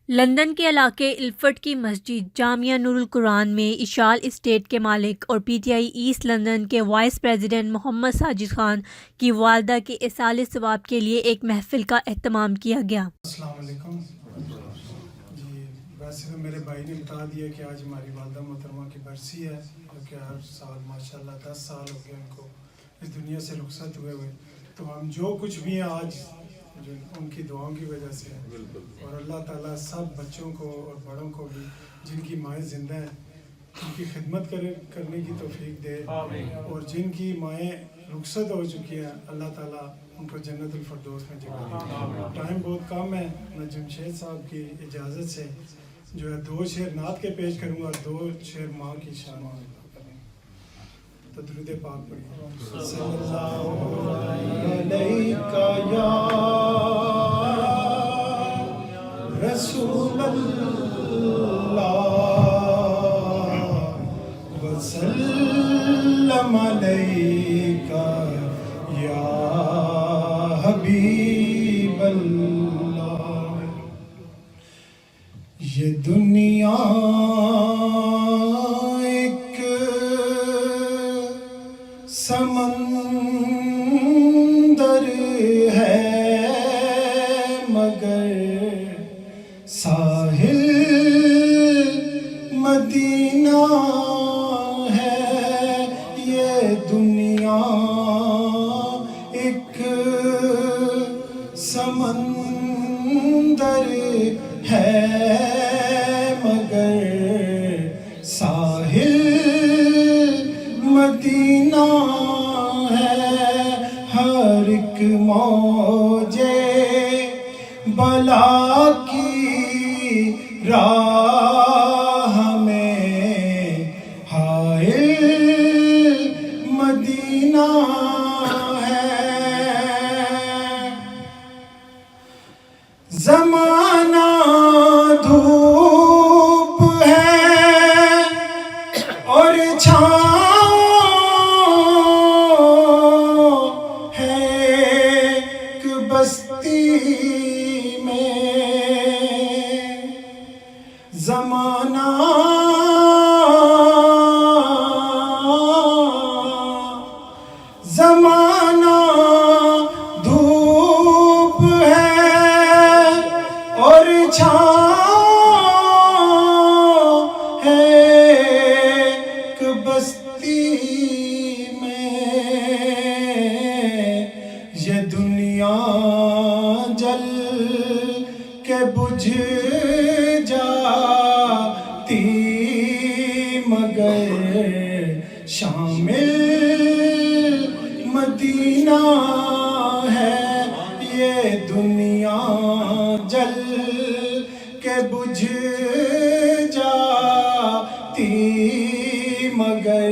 London کے علاقے الفرٹ کی مسجد جامعہ نور القرآن میں اشال اسٹیٹ کے مالک اور P T I East London کے وائس پریزیڈنٹ محمد ساجد خان کی والدہ کے ایصال ثواب کے لیے ایک محفل کا اہتمام کیا گیا۔ السلام علیکم جی، ویسے تو میرے بھائی نے بتا دیا کہ آج ہماری والدہ محترمہ کی برسی ہے، کیونکہ ہر سال ماشاءاللہ 10 سال ہو گئے ان کو اس دنیا سے رخصت ہوئے، تو ہم جو کچھ بھی ہیں آج جو ان کی دعاؤں کی وجہ سے ہے، اور اللہ تعالیٰ سب بچوں کو اور بڑوں کو بھی جن کی مائیں زندہ ہیں ان کی خدمت کرنے کی توفیق دے، اور جن کی مائیں رخصت ہو چکی ہیں اللہ تعالیٰ ان کو جنت الفردوس میں جگہ دے۔ ٹائم بہت کم ہے، میں جمشید صاحب کی اجازت سے جو ہے 2 شعر نعت کے پیش کروں گا اور 2 شعر ماں کی شان میں کریں گے، تو درود پاک پڑھیں۔ صلی اللہ علیکہ یا رسول اللہ وسلم علیکہ یا حبیب اللہ۔ یہ دنیا ایک سمندر ہے مگر ساحل مدینہ ہے۔ یہ دنیا ایک سمندر ہے مگر ساحل مدینہ ہے۔ ہر ایک موجے بلا کی راہ میں حائل مدینہ ہے۔ زمانہ دھوپ ہے اور چھاؤں ہے ایک بستی میں۔ زمانہ دھوپ ہے اور چھاؤں ہے ایک بستی میں۔ یہ دنیا جل کے بجھ جاتی مگر شامل مدینہ ہے۔ یہ دنیا جل کے بجھ جاتی مگر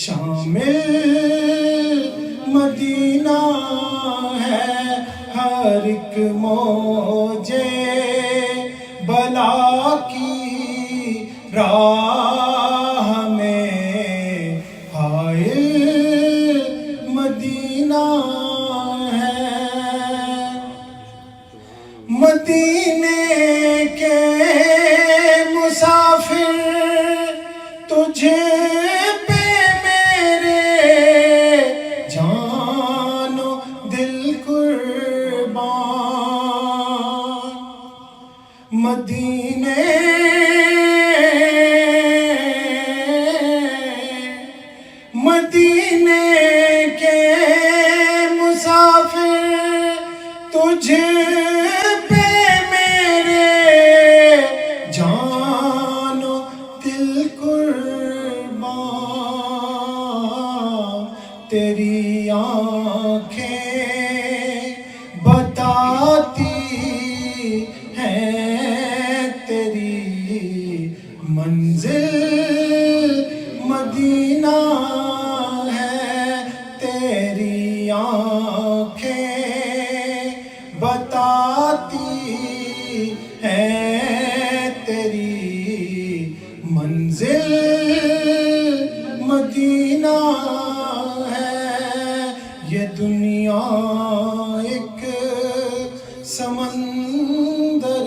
شامل مدینہ ہے۔ ہر ایک موجے بلا کی راہ میں حائل مدینہ ہے۔ مدینے کے مسافر تجھے پہ میرے جان و دل قربان۔ مدینے کے مسافر تجھے پہ میرے جان و دل قربان۔ تیری آنکھیں بتاتی ہیں تیری منزل مدینہ ہے۔ تیری آنکھیں بتاتی ہیں تیری منزل مدینہ ہے۔ یہ دنیا ایک سمندر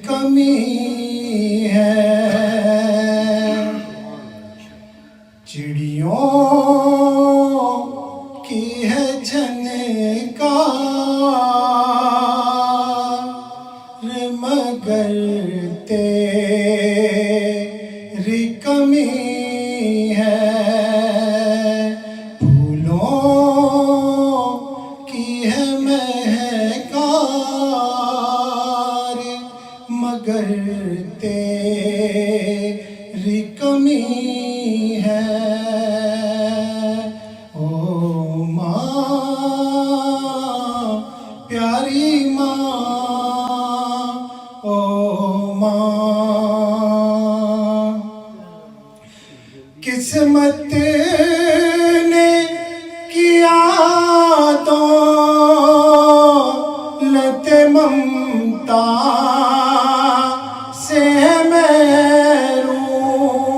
کمی ہے چڑیوں کی ہے جھنکار مگر تیری کمی ہے پھولوں کی ہے مہکار مگر تیری کمی ہے او ماں پیاری ماں او ماں قسمت نے کیا دولت ممتا سے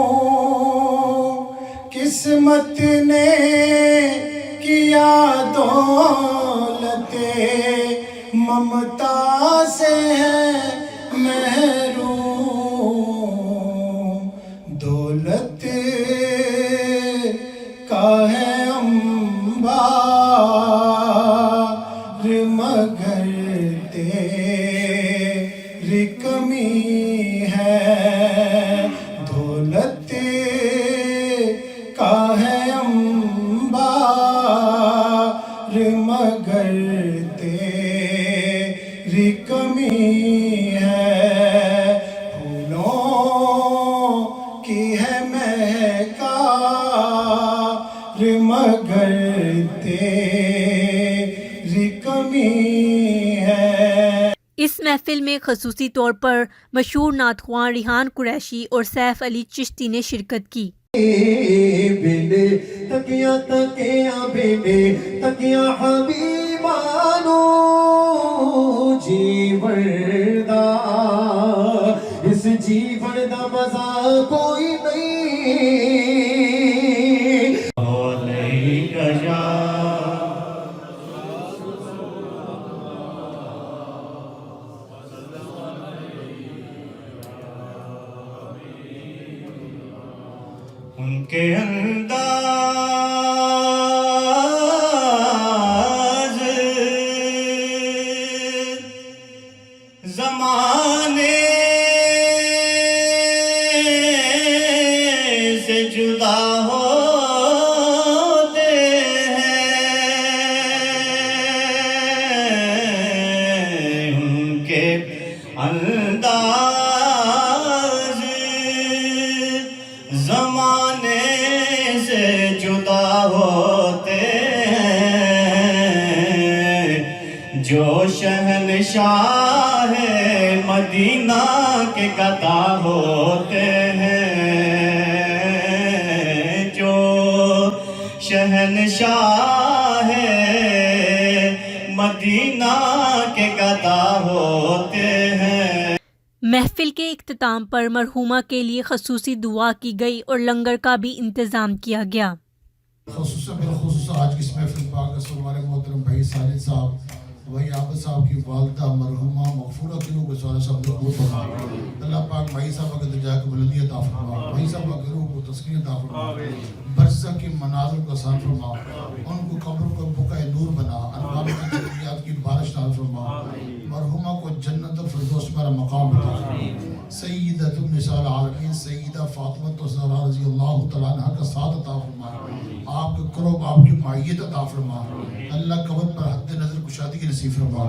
محروم قسمت نے کیا دولت ممتا سے محروم دولت کا ہے انبار مگر تیری کمی ہے دولت کا ہے انبار مگر تیری کمی ہے پھولوں کی ہے مہکار مگر تیری کمی ہے اس محفل میں خصوصی طور پر مشہور نعت خواں ریحان قریشی اور سیف علی چشتی نے شرکت کی بندے تکیاں تکیاں بندے تکیاں حبیبانو جیون دا اس جیون دا مزہ کوئی نہیں علیک یا ان کے انداز زمانے سے جدا ہوتے ہیں ان کے انداز زمانے سے جدا ہوتے ہیں جو شہنشاہ مدینہ کے گدا ہوتے ہیں جو شہنشاہ مدینہ کے گدا ہوتے ہیں محفل کے اختتام پر مرحومہ کے لیے خصوصی دعا کی گئی اور لنگر کا بھی انتظام کیا گیا خصوصاً بالخصوص آج کی اس محفل پاک اصل ہمارے محترم بھائی ساجد صاحب بھائی عابد صاحب کی والدہ مرحومہ مغفورہ کی روح کو سوالہ صاحب کو قبول فرما اللہ پاک بھائی صاحب کے درجہ کو بلندی عطا فرما بھائی صاحب کی روح کو تسکین عطا فرما برزخ کی مناظر کو آسان فرما ان کو قبر کو بقع نور بنا انوار کی جنیات کی بارش نازل فرما مرحومہ کو جنت الفردوس پر مقام عطا فرما سیدۃ النساء العالمین سیدہ فاطمہ الزہرا رضی اللہ تعالیٰ عنہ کا ساتھ عطا فرما آپ کے قرب آپ کی معیت عطا فرما اللہ قبر پر حد نظر کشادگی کی نصیب فرما